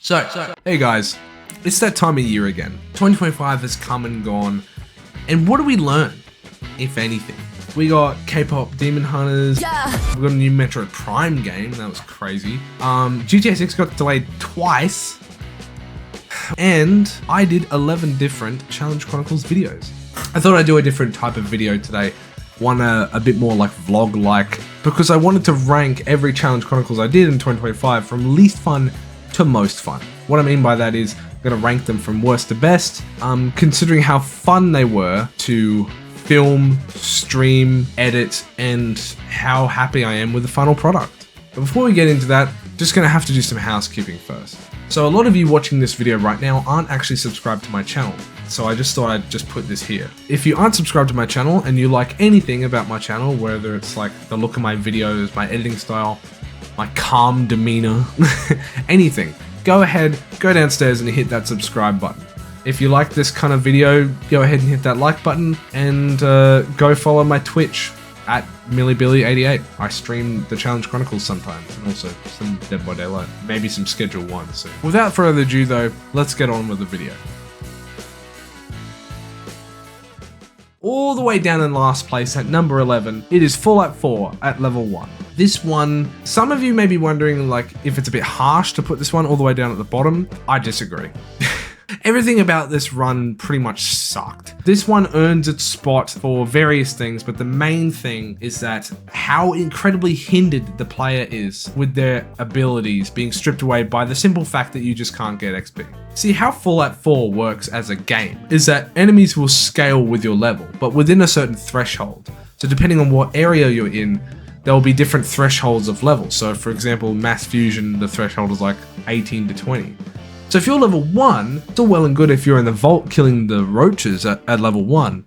So, hey guys, it's that time of year again. 2025 has come and gone, and what do we learn, if anything? We got K-pop Demon Hunters, we got a new Metroid Prime game, that was crazy. GTA 6 got delayed twice, and I did 11 different Challenge Chronicles videos. I thought I'd do a different type of video today, one a bit more like vlog-like, because I wanted to rank every Challenge Chronicles I did in 2025 from least fun to most fun. What I mean by that is I'm going to rank them from worst to best, considering how fun they were to film, stream, edit, and how happy I am with the final product. But before we get into that, just going to have to do some housekeeping first. So a lot of you watching this video right now aren't actually subscribed to my channel, so I just thought I'd just put this here. If you aren't subscribed to my channel and you like anything about my channel, whether it's like the look of my videos, my editing style, my calm demeanor, anything, go ahead, go downstairs and hit that subscribe button. If you like this kind of video, go ahead and hit that like button, and go follow my Twitch at MillyBilly88. I stream the Challenge Chronicles sometimes, and also some Dead by Daylight, maybe some Schedule 1 soon. Without further ado though, let's get on with the video. All the way down in last place at number 11, it is Fallout 4 at level 1. This one, some of you may be wondering like if it's a bit harsh to put this one all the way down at the bottom. I disagree. Everything about this run pretty much sucked. This one earns its spot for various things, but the main thing is that how incredibly hindered the player is with their abilities being stripped away by the simple fact that you just can't get XP. See, how Fallout 4 works as a game is that enemies will scale with your level, but within a certain threshold. So depending on what area you're in, there will be different thresholds of levels. So for example, Mass Fusion, the threshold is like 18 to 20. So if you're level 1, it's all well and good if you're in the vault killing the roaches at level 1.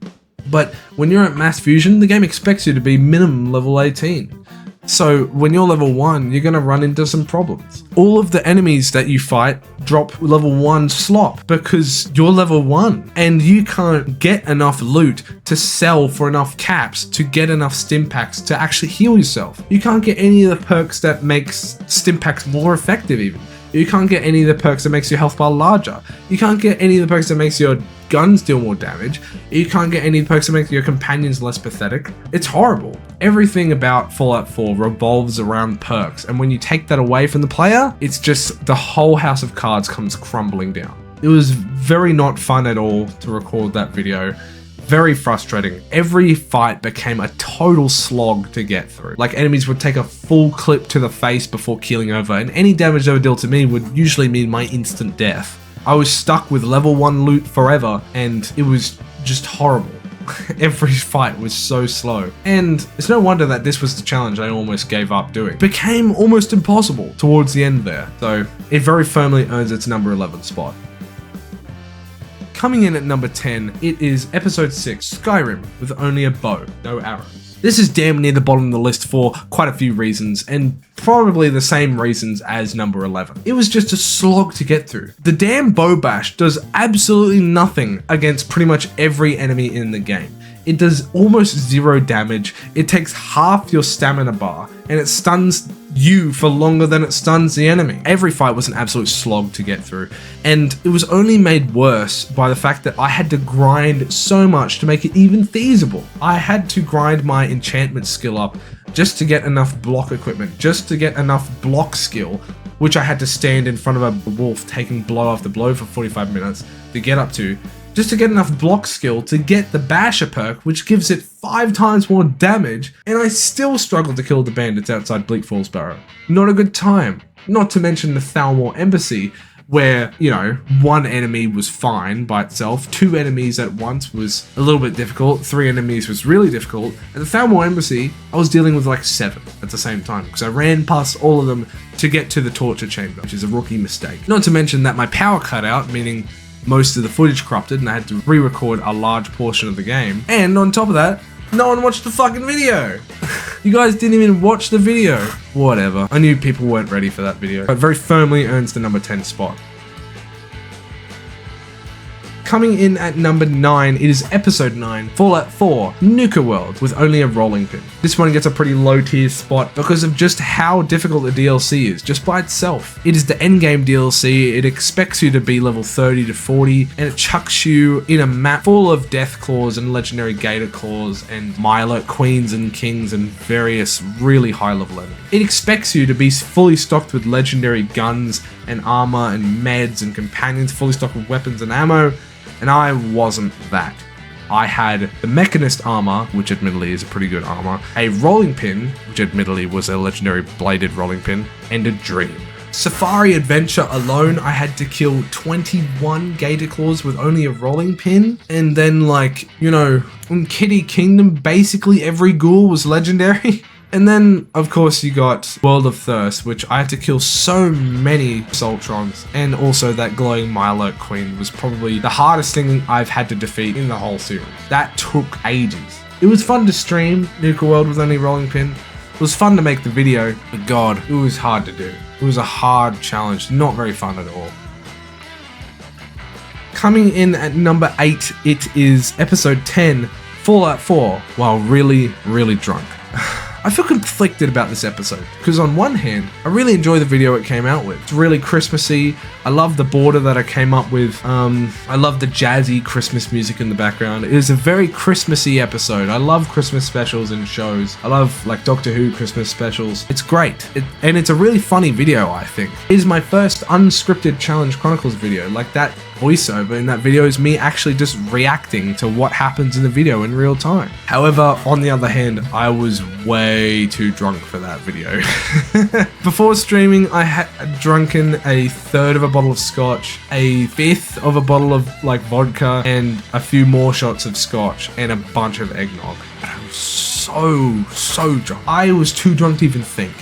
But when you're at Mass Fusion, the game expects you to be minimum level 18. So when you're level 1, you're going to run into some problems. All of the enemies that you fight drop level 1 slop because you're level 1 and you can't get enough loot to sell for enough caps to get enough stim packs to actually heal yourself. You can't get any of the perks that makes stim packs more effective even. You can't get any of the perks that makes your health bar larger. You can't get any of the perks that makes your guns deal more damage. You can't get any of the perks that make your companions less pathetic. It's horrible. Everything about Fallout 4 revolves around perks, and when you take that away from the player, it's just the whole house of cards comes crumbling down. It was very not fun at all to record that video. Very frustrating. Every fight became a total slog to get through. Like enemies would take a full clip to the face before keeling over, and any damage they would deal to me would usually mean my instant death. I was stuck with level 1 loot forever, and it was just horrible. Every fight was so slow. And it's no wonder that this was the challenge I almost gave up doing. It became almost impossible towards the end there. So it very firmly earns its number 11 spot. Coming in at number 10, it is episode 6, Skyrim, with only a bow, no arrows. This is damn near the bottom of the list for quite a few reasons, and probably the same reasons as number 11. It was just a slog to get through. The damn bow bash does absolutely nothing against pretty much every enemy in the game. It does almost zero damage, it takes half your stamina bar, and it stuns you for longer than it stuns the enemy. Every fight was an absolute slog to get through, and it was only made worse by the fact that I had to grind so much to make it even feasible. I had to grind my enchantment skill up just to get enough block equipment, just to get enough block skill, which I had to stand in front of a wolf taking blow after blow for 45 minutes to get up to, just to get enough block skill to get the Basher perk, which gives it 5 times more damage, and I still struggled to kill the bandits outside Bleak Falls Barrow. Not a good time. Not to mention the Thalmor Embassy, where, you know, 1 enemy was fine by itself, 2 enemies at once was a little bit difficult, 3 enemies was really difficult, and the Thalmor Embassy, I was dealing with like 7 at the same time, because I ran past all of them to get to the torture chamber, which is a rookie mistake. Not to mention that my power cut out, meaning most of the footage corrupted and I had to re-record a large portion of the game. And on top of that, no one watched the fucking video. You guys didn't even watch the video. Whatever. I knew people weren't ready for that video. But very firmly earns the number 10 spot. Coming in at number 9, it is episode 9, Fallout 4, Nuka World, with only a rolling pin. This one gets a pretty low tier spot because of just how difficult the DLC is, just by itself. It is the endgame DLC, it expects you to be level 30 to 40, and it chucks you in a map full of death claws and legendary gator claws and Milo queens and kings and various really high level enemies. It expects you to be fully stocked with legendary guns and armor and meds and companions, fully stocked with weapons and ammo, and I wasn't that. I had the Mechanist armor, which admittedly is a pretty good armor, a rolling pin, which admittedly was a legendary bladed rolling pin, and a dream. Safari Adventure alone, I had to kill 21 gator claws with only a rolling pin, and then like, you know, in Kitty Kingdom, basically every ghoul was legendary. And then, of course, you got World of Thirst, which I had to kill so many Soltrons, and also that glowing Milo Queen was probably the hardest thing I've had to defeat in the whole series. That took ages. It was fun to stream Nuka World with only rolling pin. It was fun to make the video, but God, it was hard to do. It was a hard challenge, not very fun at all. Coming in at number 8, it is episode 10, Fallout 4, while really, really drunk. I feel conflicted about this episode, because on one hand, I really enjoy the video it came out with. It's really Christmassy. I love the border that I came up with. I love the jazzy Christmas music in the background. It is a very Christmassy episode. I love Christmas specials and shows. I love like Doctor Who Christmas specials. It's great. And it's a really funny video, I think. It is my first unscripted Challenge Chronicles video. Like that voiceover in that video is me actually just reacting to what happens in the video in real time. However, on the other hand, I was way too drunk for that video. Before streaming, I had drunken a third of a bottle of scotch, a fifth of a bottle of like vodka, and a few more shots of scotch, and a bunch of eggnog. And I was so drunk. I was too drunk to even think.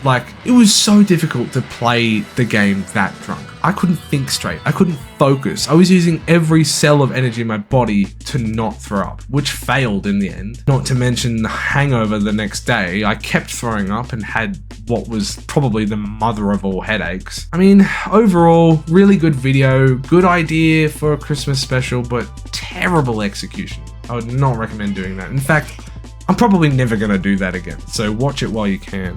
Like, it was so difficult to play the game that drunk. I couldn't think straight. I couldn't focus. I was using every cell of energy in my body to not throw up, which failed in the end. Not to mention the hangover the next day. I kept throwing up and had what was probably the mother of all headaches. I mean, overall, really good video, good idea for a Christmas special, but terrible execution. I would not recommend doing that. In fact, I'm probably never gonna do that again, so watch it while you can.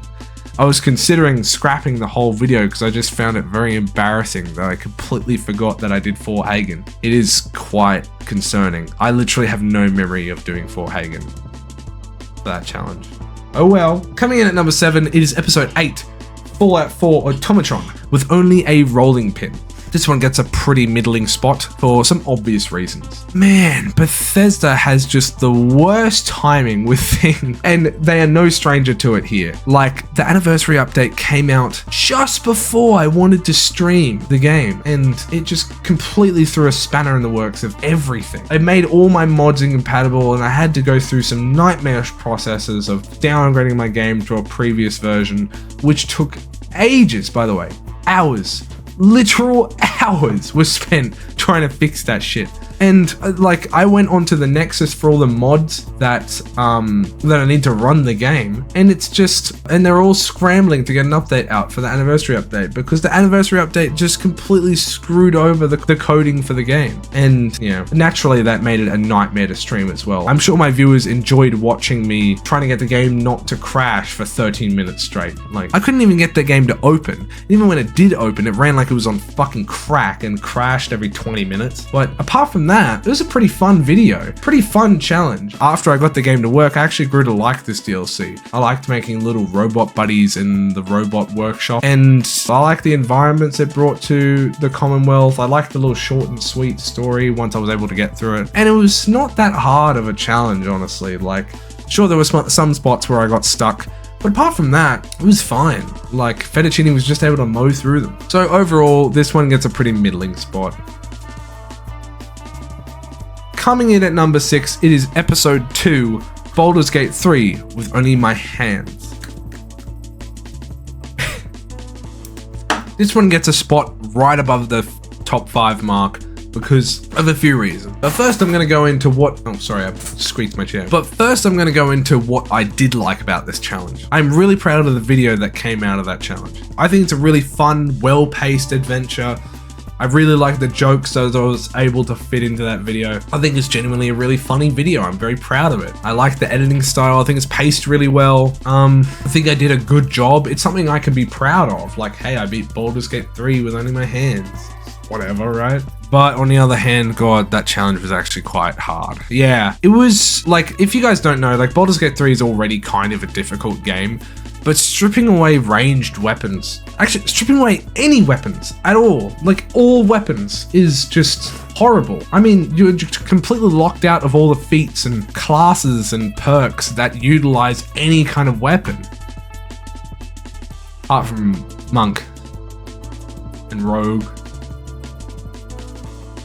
I was considering scrapping the whole video because I just found it very embarrassing that I completely forgot that I did Fort Hagen. It is quite concerning. I literally have no memory of doing Fort Hagen for that challenge. Oh well. Coming in at number 7, it is episode 8, Fallout 4 Automatron, with only a rolling pin. This one gets a pretty middling spot for some obvious reasons. Man, Bethesda has just the worst timing with things, and they are no stranger to it here. Like, the anniversary update came out just before I wanted to stream the game, and it just completely threw a spanner in the works of everything. It made all my mods incompatible, and I had to go through some nightmarish processes of downgrading my game to a previous version, which took ages, by the way. Hours. Literal hours were spent trying to fix that shit. And like, I went onto the Nexus for all the mods that I need to run the game, and it's just, and they're all scrambling to get an update out for the anniversary update, because the anniversary update just completely screwed over the coding for the game. And you know, naturally that made it a nightmare to stream as well. I'm sure my viewers enjoyed watching me trying to get the game not to crash for 13 minutes straight. Like, I couldn't even get the game to open. Even when it did open, it ran like it was on fucking crack and crashed every 20 minutes. But apart from that, it was a pretty fun video, pretty fun challenge. After I got the game to work, I actually grew to like this DLC. I liked making little robot buddies in the robot workshop, and I liked the environments it brought to the Commonwealth. I liked the little short and sweet story once I was able to get through it. And it was not that hard of a challenge, honestly. Like, sure, there were some spots where I got stuck, but apart from that, it was fine. Like, Fettuccine was just able to mow through them. So overall, this one gets a pretty middling spot. Coming in at number 6, it is episode 2, Baldur's Gate 3, with only my hands. This one gets a spot right above the top 5 mark because of a few reasons. But first I'm going to go into what, oh sorry, I squeaked my chair. But first I'm going to go into what I did like about this challenge. I'm really proud of the video that came out of that challenge. I think it's a really fun, well-paced adventure. I really like the jokes that I was able to fit into that video. I think it's genuinely a really funny video. I'm very proud of it. I like the editing style. I think it's paced really well. I think I did a good job. It's something I can be proud of. Like, hey, I beat Baldur's Gate 3 with only my hands. Whatever, right? But on the other hand, God, that challenge was actually quite hard. Yeah, it was like, if you guys don't know, like Baldur's Gate 3 is already kind of a difficult game, but stripping away ranged weapons, actually stripping away any weapons at all, like all weapons, is just horrible. I mean, you're just completely locked out of all the feats and classes and perks that utilize any kind of weapon. Apart from Monk and Rogue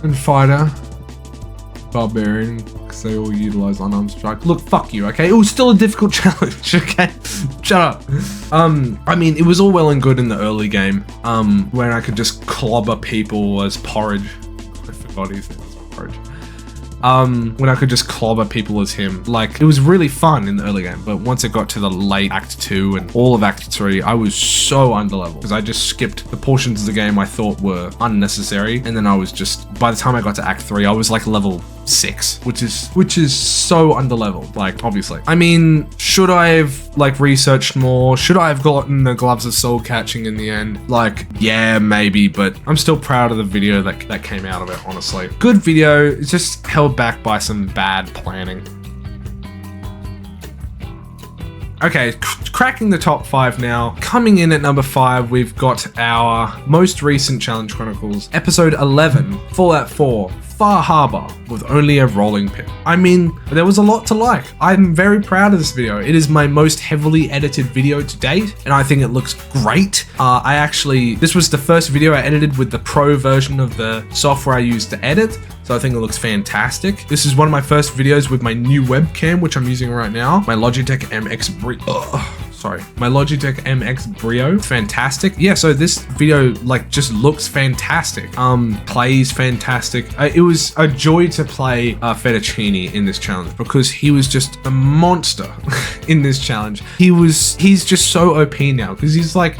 and Fighter, Barbarian, because they all utilize unarmed strike. Look, fuck you, okay? It was still a difficult challenge, okay? Shut up. I mean, it was all well and good in the early game, when I could just clobber people as porridge. I forgot his name was porridge. When I could just clobber people as him. Like, it was really fun in the early game, but once it got to the late Act 2 and all of Act 3, I was so underleveled because I just skipped the portions of the game I thought were unnecessary, and then I was just, by the time I got to Act 3, I was like level 6, which is so underleveled, like, obviously. I mean, should I have like researched more? Should I have gotten the gloves of soul catching in the end? Like, yeah, maybe, but I'm still proud of the video that came out of it, honestly. Good video, it's just held back by some bad planning. Okay, cracking the top 5 now. Coming in at number 5, we've got our most recent Challenge Chronicles, episode 11, Fallout 4, Far Harbor, with only a rolling pin. I mean, there was a lot to like. I'm very proud of this video. It is my most heavily edited video to date, and I think it looks great. This was the first video I edited with the pro version of the software I used to edit, so I think it looks fantastic. This is one of my first videos with my new webcam, which I'm using right now, my Logitech MX my Logitech MX Brio. Fantastic. Yeah, so this video like just looks fantastic. Plays fantastic. It was a joy to play Fettuccini in this challenge because he was just a monster in this challenge. He's just so OP now because he's like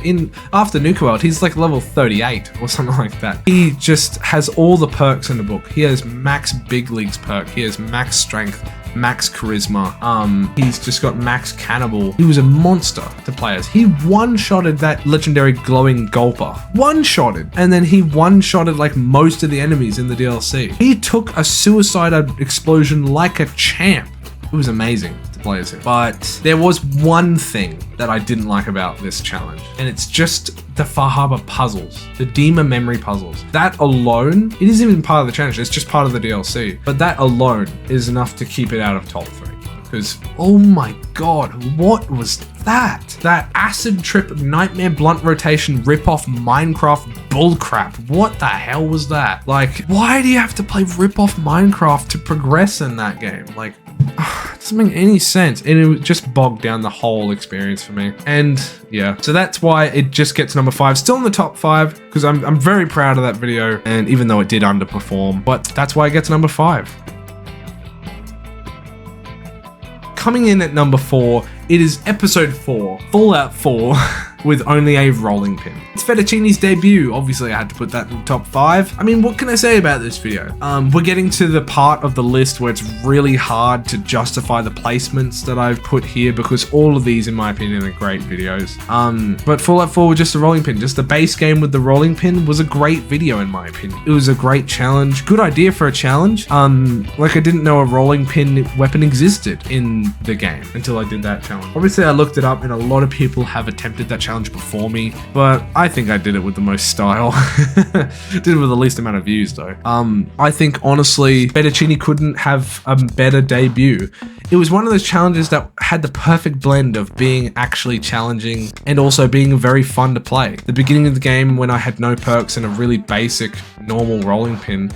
after Nuka World, he's like level 38 or something like that. He just has all the perks in the book. He has max big leagues perk. He has max strength, max charisma. He's just got max cannibal. He was a monster to play as. He one-shotted that legendary glowing gulper. One-shotted. And then he one-shotted like most of the enemies in the DLC. He took a suicide explosion like a champ. It was amazing to play as him. But there was one thing that I didn't like about this challenge, and it's just the Far Harbor puzzles, the Dima memory puzzles. That alone, it isn't even part of the challenge, it's just part of the DLC. But that alone is enough to keep it out of top 3. Because, oh my god, what was that? That acid trip nightmare blunt rotation rip-off Minecraft bullcrap. What the hell was that? Like, why do you have to play rip-off Minecraft to progress in that game? Like, it doesn't make any sense. And it just bogged down the whole experience for me. And yeah, so that's why it just gets number 5. Still in the top 5, because I'm very proud of that video. And even though it did underperform, but that's why it gets number 5. Coming in at number 4, it is episode 4, Fallout 4, with only a rolling pin. It's Fettuccini's debut. Obviously, I had to put that in the top 5. I mean, what can I say about this video? We're getting to the part of the list where it's really hard to justify the placements that I've put here because all of these, in my opinion, are great videos. But Fallout 4 with just a rolling pin, just the base game with the rolling pin was a great video, in my opinion. It was a great challenge. Good idea for a challenge. Like I didn't know a rolling pin weapon existed in the game until I did that challenge. Obviously, I looked it up and a lot of people have attempted that challenge before me, but I think I did it with the most style. Did it with the least amount of views though. I think honestly, Fettuccini couldn't have a better debut. It was one of those challenges that had the perfect blend of being actually challenging and also being very fun to play. The beginning of the game, when I had no perks and a really basic normal rolling pin,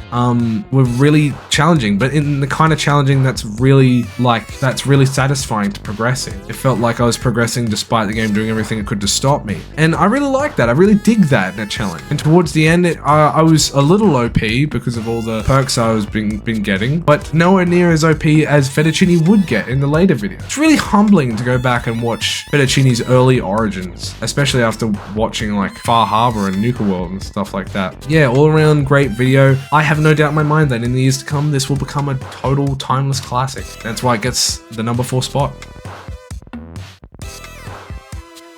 were really challenging, but in the kind of challenging that's really satisfying to progress in. It felt like I was progressing despite the game doing everything it could to stop me. And I really like that. I really dig that challenge. And towards the end, I was a little OP because of all the perks I was been getting, but nowhere near as OP as Fettuccini would would get in the later video. It's really humbling to go back and watch Fettuccine's early origins, especially after watching like Far Harbor and Nuka World and stuff like that. Yeah, all around great video. I have no doubt in my mind that in the years to come, this will become a total timeless classic. That's why it gets the number 4 spot.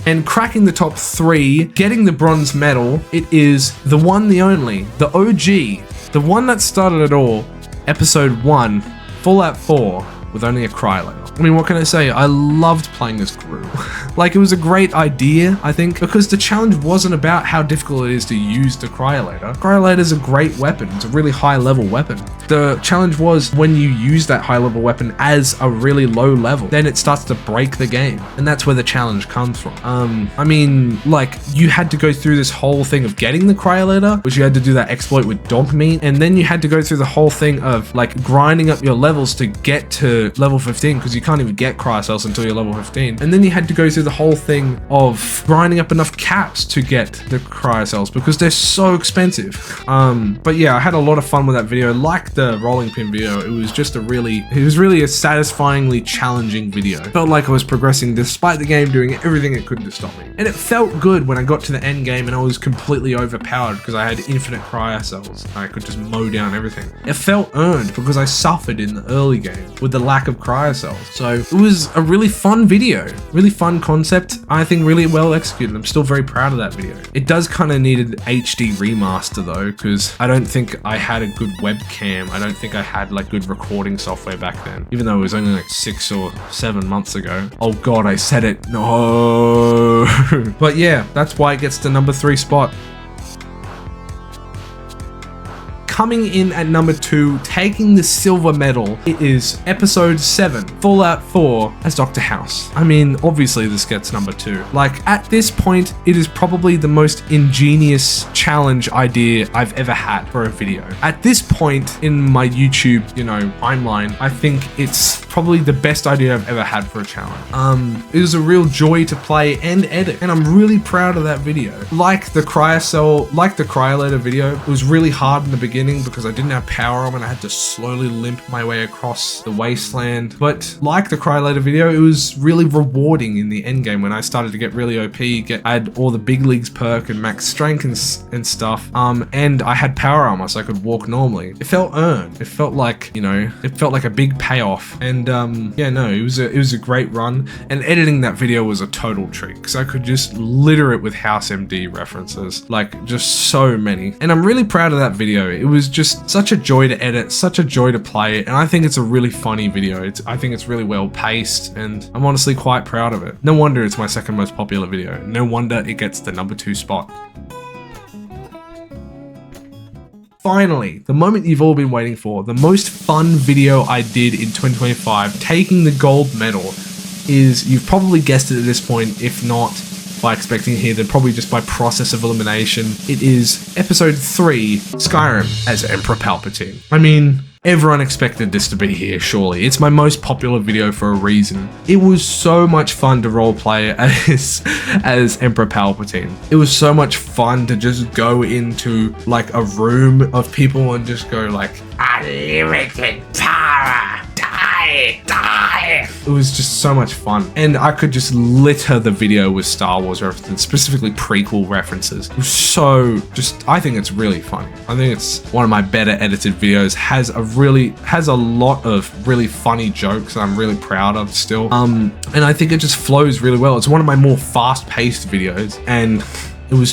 And cracking the top 3, getting the bronze medal, it is the one, the only, the OG, the one that started it all, episode 1, Fallout 4, with only a cry letter. I mean, what can I say? I loved playing this crew. Like, it was a great idea, I think, because the challenge wasn't about how difficult it is to use the Cryolator. Cryolator is a great weapon. It's a really high level weapon. The challenge was when you use that high level weapon as a really low level, then it starts to break the game. And that's where the challenge comes from. I mean, like, you had to go through this whole thing of getting the Cryolator, which you had to do that exploit with dopamine, and then you had to go through the whole thing of like grinding up your levels to get to level 15, because you can't even get cryo cells until you're level 15. And then you had to go through the whole thing of grinding up enough caps to get the cryo cells because they're so expensive. But yeah, I had a lot of fun with that video. Like the rolling pin video, it was really a satisfyingly challenging video. Felt like I was progressing despite the game doing everything it could to stop me. And it felt good when I got to the end game and I was completely overpowered because I had infinite cryo cells. I could just mow down everything. It felt earned because I suffered in the early game with the lack of cryo cells. So it was a really fun video, really fun concept. I think really well executed. I'm still very proud of that video. It does kind of need an HD remaster though, because I don't think I had a good webcam. I don't think I had like good recording software back then, even though it was only like 6 or 7 months ago. Oh God, I said it. No. But yeah, that's why it gets the number 3 spot. Coming in at number 2, taking the silver medal, it is episode 7, Fallout 4 as Dr. House. I mean, obviously this gets number 2. Like, at this point, it is probably the most ingenious challenge idea I've ever had for a video. At this point in my YouTube, timeline, I think it's probably the best idea I've ever had for a challenge. It was a real joy to play and edit, and I'm really proud of that video. Like the Cryolator video, it was really hard in the beginning because I didn't have power on and I had to slowly limp my way across the wasteland. But like the Cryolator video, it was really rewarding in the end game when I started to get really OP, I had all the big leagues perk and max strength and stuff. And I had power armor so I could walk normally. It felt earned. It felt like, it felt like a big payoff. And yeah, no, it was a great run. And editing that video was a total treat because I could just litter it with House MD references, like just so many. And I'm really proud of that video. It was just such a joy to edit, such a joy to play, and I think it's a really funny video. I think it's really well paced, and I'm honestly quite proud of it. No wonder it's my second most popular video. No wonder it gets the number 2 spot. Finally, the moment you've all been waiting for, the most fun video I did in 2025, taking the gold medal, is, you've probably guessed it at this point, if not by expecting here, then probably just by process of elimination. It is episode 3, Skyrim as Emperor Palpatine. I mean, everyone expected this to be here, surely. It's my most popular video for a reason. It was so much fun to roleplay as Emperor Palpatine. It was so much fun to just go into like a room of people and just go like, unlimited power, die. It was just so much fun. And I could just litter the video with Star Wars references, specifically prequel references. It was so I think it's really fun. I think it's one of my better edited videos, has a lot of really funny jokes that I'm really proud of still. And I think it just flows really well. It's one of my more fast-paced videos, and it's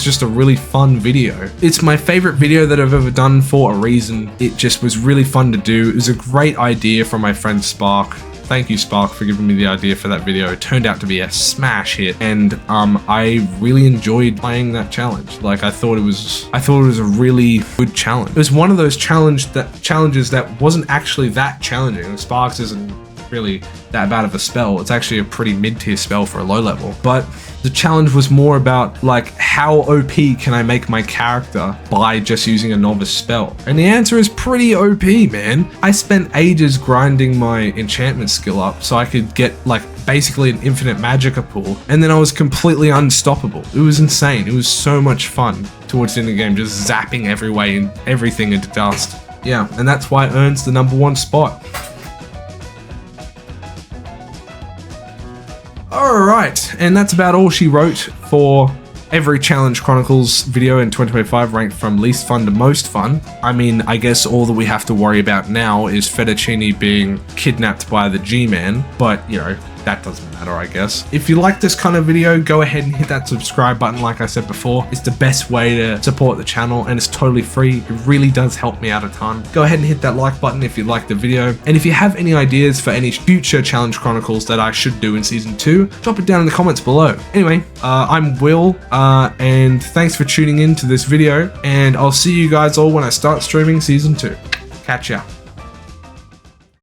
just a really fun video. It's my favorite video that I've ever done for a reason. It just was really fun to do. It was a great idea from my friend Spark. Thank you, Spark, for giving me the idea for that video. It turned out to be a smash hit, and I really enjoyed playing that challenge. Like, I thought it was a really good challenge. It was one of those challenges that wasn't actually that challenging. Sparks isn't really that bad of a spell. It's actually a pretty mid-tier spell for a low level, but the challenge was more about like, how OP can I make my character by just using a novice spell? And the answer is pretty OP, man. I spent ages grinding my enchantment skill up so I could get like basically an infinite magicka pool, and then I was completely unstoppable. It was insane. It was so much fun towards the end of the game, just zapping everything into dust. Yeah, and that's why it earns the number 1 spot. Alright, and that's about all she wrote for every Challenge Chronicles video in 2025, ranked from least fun to most fun. I mean, I guess all that we have to worry about now is Fettuccine being kidnapped by the G-Man, but, you know, that doesn't matter, I guess. If you like this kind of video, go ahead and hit that subscribe button. Like I said before, it's the best way to support the channel, and it's totally free. It really does help me out a ton. Go ahead and hit that like button if you like the video. And if you have any ideas for any future Challenge Chronicles that I should do in Season 2, drop it down in the comments below. Anyway, I'm Will, and thanks for tuning in to this video, and I'll see you guys all when I start streaming Season 2. Catch ya.